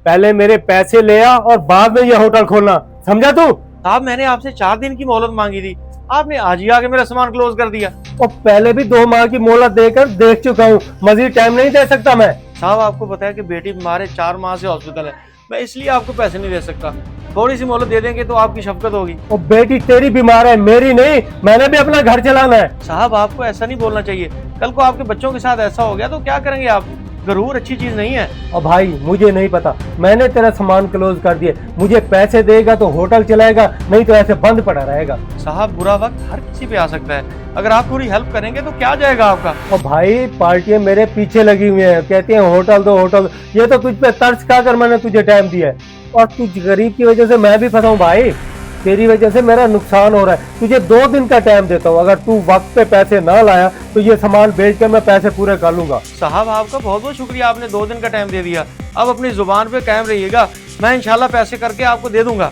पहले मेरे पैसे ले आ और बाद में ये होटल खोलना, समझा तू? साहब मैंने आपसे 4 दिन की मोहलत मांगी थी, आपने आज ही आके मेरा सामान क्लोज कर दिया। और पहले भी 2 माह की मोहलत देकर देख चुका हूँ, मजीद टाइम नहीं दे सकता मैं। साहब आपको पता है कि बेटी बीमार है, 4 माह से हॉस्पिटल है, मैं इसलिए आपको पैसे नहीं दे सकता। थोड़ी सी मोहलत दे देंगे तो आपकी शफकत होगी। और बेटी तेरी बीमार है, मेरी नहीं, मैंने भी अपना घर चलाना है। साहब आपको ऐसा नहीं बोलना चाहिए, कल को आपके बच्चों के साथ ऐसा हो गया तो क्या करेंगे आप? गरूर अच्छी चीज नहीं है। और भाई मुझे नहीं पता, मैंने तेरा सामान क्लोज कर दिए, मुझे पैसे देगा तो होटल चलाएगा, नहीं तो ऐसे बंद पड़ा रहेगा। साहब बुरा वक्त हर किसी पे आ सकता है, अगर आप थोड़ी हेल्प करेंगे तो क्या जाएगा आपका। और भाई पार्टियां मेरे पीछे लगी हुई हैं, कहती हैं होटल दो होटल दो। ये तो तुझ पे तरस खाकर मैंने तुझे टाइम दिया है, और तू गरीब की वजह से मैं भी फंसा हूँ भाई, तेरी वजह से मेरा नुकसान हो रहा है। तुझे 2 दिन का टाइम देता हूँ, अगर तू वक्त पे पैसे ना लाया तो ये सामान बेच कर मैं पैसे पूरे कर लूंगा। साहब आपका बहुत बहुत शुक्रिया, आपने 2 दिन का टाइम दे दिया। अब अपनी जुबान पे कायम रहिएगा, मैं इंशाल्लाह पैसे करके आपको दे दूंगा।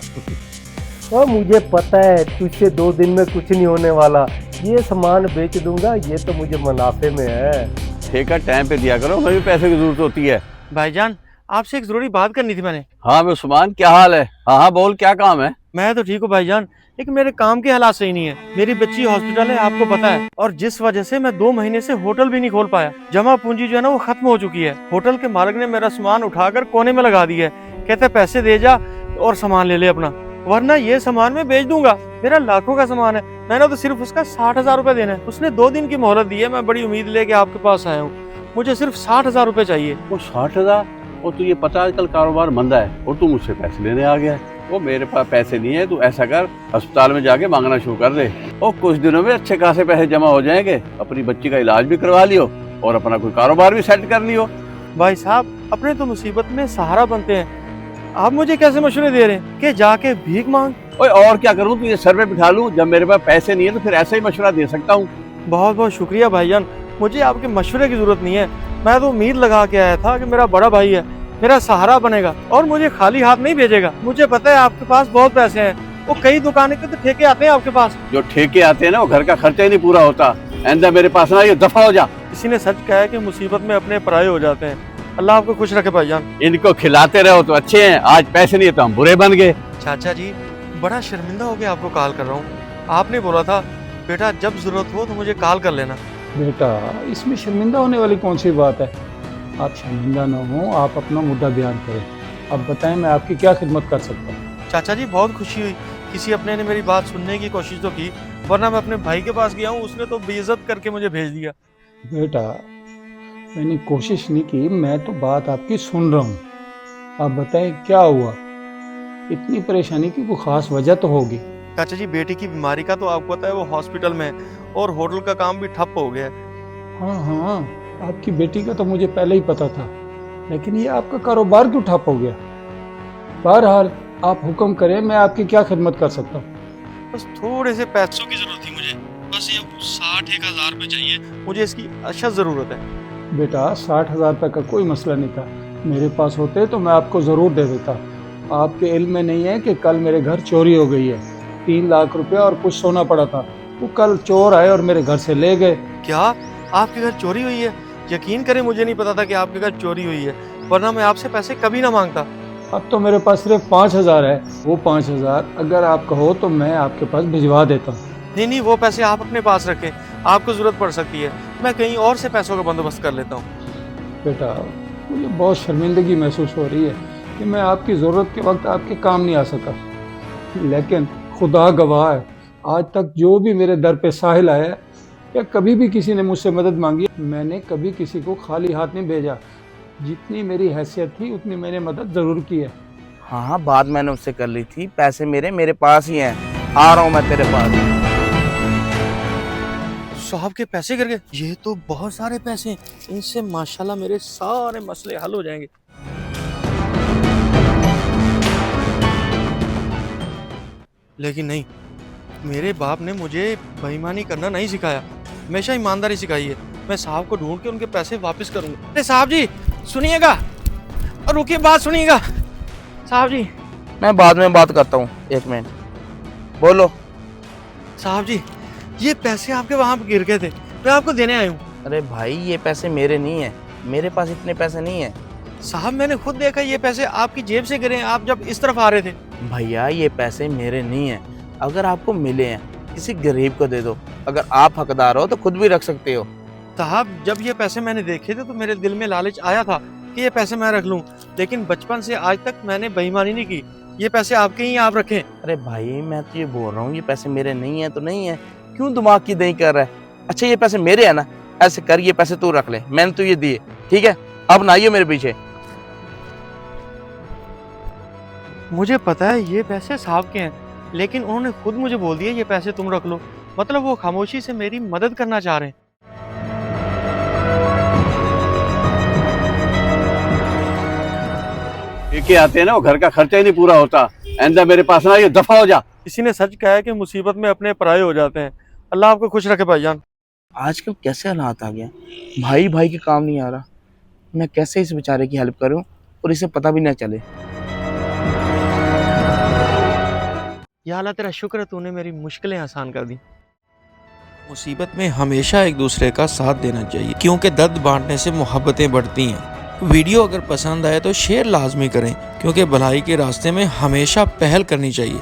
तो मुझे पता है तुझसे 2 दिन में कुछ नहीं होने वाला, ये सामान बेच दूंगा, ये तो मुझे मुनाफे में है। ठेका टाइम पे दिया करो, हमें भी पैसे की जरूरत होती है। भाईजान आपसे एक जरूरी बात करनी थी मैंने। हाँ उस्मान, क्या हाल है? हाँ हाँ बोल, क्या काम है? मैं तो ठीक हूँ भाईजान, लेकिन मेरे काम के हालात सही नहीं है। मेरी बच्ची हॉस्पिटल है, आपको पता है, और जिस वजह से मैं 2 महीने से होटल भी नहीं खोल पाया। जमा पूंजी जो है ना वो खत्म हो चुकी है। होटल के मालिक ने मेरा सामान उठाकर कोने में लगा दिया है, कहते पैसे दे जा और सामान ले ले अपना, वरना ये सामान मैं बेच दूंगा। मेरा लाखों का सामान है, मैंने तो सिर्फ उसका 60,000 रुपए देना है। उसने 2 दिन की मोहलत दी है, मैं बड़ी उम्मीद लेके आपके पास आया हूँ, मुझे सिर्फ 60,000 रुपए चाहिए। वो 60,000? और तुझे पता है आजकल कारोबार मंदा है और तू मुझसे पैसे लेने आ गया है। वो मेरे पास पैसे नहीं है, तू ऐसा कर अस्पताल में जाके मांगना शुरू कर दे, और कुछ दिनों में अच्छे खासे पैसे जमा हो जाएंगे, अपनी बच्ची का इलाज भी करवा लियो और अपना कोई कारोबार भी सेट कर लियो। भाई साहब अपने तो मुसीबत में सहारा बनते हैं, आप मुझे कैसे मशवरे दे रहे हैं कि जाके भीख मांग? ओए और क्या करूँ, तुझे सर पे बिठा लूँ? जब मेरे पास पैसे नहीं है तो फिर ऐसा ही मशवरा दे सकता हूँ। बहुत बहुत शुक्रिया भाईजान, मुझे आपके मशवरे की जरूरत नहीं है। मैं तो उम्मीद लगा के आया था कि मेरा बड़ा भाई है, मेरा सहारा बनेगा और मुझे खाली हाथ नहीं भेजेगा। मुझे पता है आपके पास बहुत पैसे हैं, वो कई दुकानों के तो ठेके आते हैं आपके पास। जो ठेके आते हैं ना वो घर का खर्चा ही नहीं पूरा होता। आइंदा मेरे पास ना ये दफा हो जा। किसी ने सच कहा है कि मुसीबत में अपने पराये हो जाते हैं। अल्लाह आपको खुश रखे भाईजान। इनको खिलाते रहो तो अच्छे हैं, आज पैसे नहीं है तो हम बुरे बन गए। चाचा जी बड़ा शर्मिंदा होकर आपको कॉल कर रहा हूँ, आपने बोला था बेटा जब जरूरत हो तो मुझे कॉल कर लेना। बेटा इसमें शर्मिंदा होने वाली कौन सी बात है? आप शर्मिंदा ना हो, आप अपना मुद्दा बयान करें। अब बताएं मैं आपकी क्या खिदमत कर सकता हूँ? चाचा जी बहुत खुशी हुई, किसी अपने ने मेरी बात सुनने की कोशिश तो की, वरना मैं अपने भाई के पास गया हूँ, उसने तो बेइज्जत करके मुझे भेज दिया। बेटा मैंने कोशिश नहीं की, मैं तो बात आपकी सुन रहा हूँ। आप बताएं क्या हुआ? इतनी परेशानी की कोई खास वजह तो होगी। चाचा जी बेटी की बीमारी का तो आपको पता है, वो हॉस्पिटल में है और होटल का काम भी ठप हो गया है। हाँ हाँ, आपकी बेटी का तो मुझे पहले ही पता था, लेकिन ये आपका कारोबार क्यों ठप हो गया? बहरहाल आप हुक्म करें, मैं आपकी क्या खिदमत कर सकता हूँ? बस थोड़े से पैसों की जरूरत थी मुझे, बस ये 60,000 रुपये चाहिए, मुझे इसकी अशद जरूरत है। बेटा 60,000 रुपये का कोई मसला नहीं था, मेरे पास होते तो मैं आपको ज़रूर दे देता। आपके इल्म में नहीं है कि कल मेरे घर चोरी हो गई है, 3 लाख रुपया और कुछ सोना पड़ा था, वो कल चोर आए और मेरे घर से ले गए। क्या आपके घर चोरी हुई है? यकीन करें मुझे नहीं पता था कि आपके घर चोरी हुई है, वरना मैं आपसे पैसे कभी ना मांगता। अब तो मेरे पास सिर्फ 5,000 है, वो 5,000 अगर आप कहो तो मैं आपके पास भिजवा देता हूँ। नहीं नहीं, वो पैसे आप अपने पास रखें, आपको जरूरत पड़ सकती है, मैं कहीं और से पैसों का बंदोबस्त कर लेता हूँ। बेटा मुझे बहुत शर्मिंदगी महसूस हो रही है कि मैं आपकी ज़रूरत के वक्त आपके काम नहीं आ सका, लेकिन खुदा गवाह है, आज तक जो भी मेरे दर पे साहिल आया या कभी भी किसी ने मुझसे मदद मांगी, मैंने कभी किसी को खाली हाथ नहीं भेजा। जितनी मेरी हैसियत थी उतनी मैंने मदद ज़रूर की है। हाँ बात मैंने उससे कर ली थी, पैसे मेरे पास ही हैं, आ रहा हूँ मैं तेरे पास। साहब के पैसे गिर गए, ये तो बहुत सारे पैसे हैं, इनसे माशाल्लाह मेरे सारे मसले हल हो जाएंगे। लेकिन नहीं, मेरे बाप ने मुझे बेईमानी करना नहीं सिखाया, हमेशा ईमानदारी सिखाई है। मैं साहब को ढूंढ के उनके पैसे वापस करूंगा। अरे साहब जी सुनिएगा, और रुकिए बात सुनिएगा। साहब जी मैं बाद में बात करता हूँ, 1 मिनट बोलो। साहब जी ये पैसे आपके वहां गिर गए थे, मैं आपको देने आया हूँ। अरे भाई ये पैसे मेरे नहीं है, मेरे पास इतने पैसे नहीं है। साहब मैंने खुद देखा ये पैसे आपकी जेब से गिरे हैं, आप जब इस तरफ आ रहे थे। भैया ये पैसे मेरे नहीं हैं, अगर आपको मिले हैं किसी गरीब को दे दो, अगर आप हकदार हो तो खुद भी रख सकते हो। साहब जब ये पैसे मैंने देखे थे तो मेरे दिल में लालच आया था कि ये पैसे मैं रख लूं, लेकिन बचपन से आज तक मैंने बेईमानी नहीं की। ये पैसे आपके ही, आप रखें। अरे भाई मैं तो ये बोल रहा हूँ, ये पैसे मेरे नहीं है तो नहीं है, क्यों दिमाग की दही कर रहा है। अच्छा ये पैसे मेरे हैं ना, ऐसे कर ये पैसे तू रख ले, मैंने तो ये दिए, ठीक है, अब ना आइए मेरे पीछे। मुझे पता है ये पैसे साहब के हैं, लेकिन उन्होंने खुद मुझे बोल दिया ये पैसे तुम रख लो, मतलब वो खामोशी से मेरी मदद करना चाह रहे हैं। लेके आते हैं ना, वो घर का खर्चा ही नहीं पूरा होता। आइंदा मेरे पास ना, ये दफा हो जा। किसी ने सच कहा है कि मुसीबत में अपने पराये हो जाते हैं। अल्लाह आपको खुश रखे भाईजान। आजकल कैसे हालात आ गया, भाई भाई के काम नहीं आ रहा, मैं कैसे इस बेचारे की हेल्प करूं और इसे पता भी ना चले। या अल्लाह तेरा शुक्र है तूने मेरी मुश्किलें आसान कर दी। मुसीबत में हमेशा एक दूसरे का साथ देना चाहिए, क्योंकि दर्द बांटने से मोहब्बतें बढ़ती हैं। वीडियो अगर पसंद आए तो शेयर लाजमी करें, क्योंकि भलाई के रास्ते में हमेशा पहल करनी चाहिए।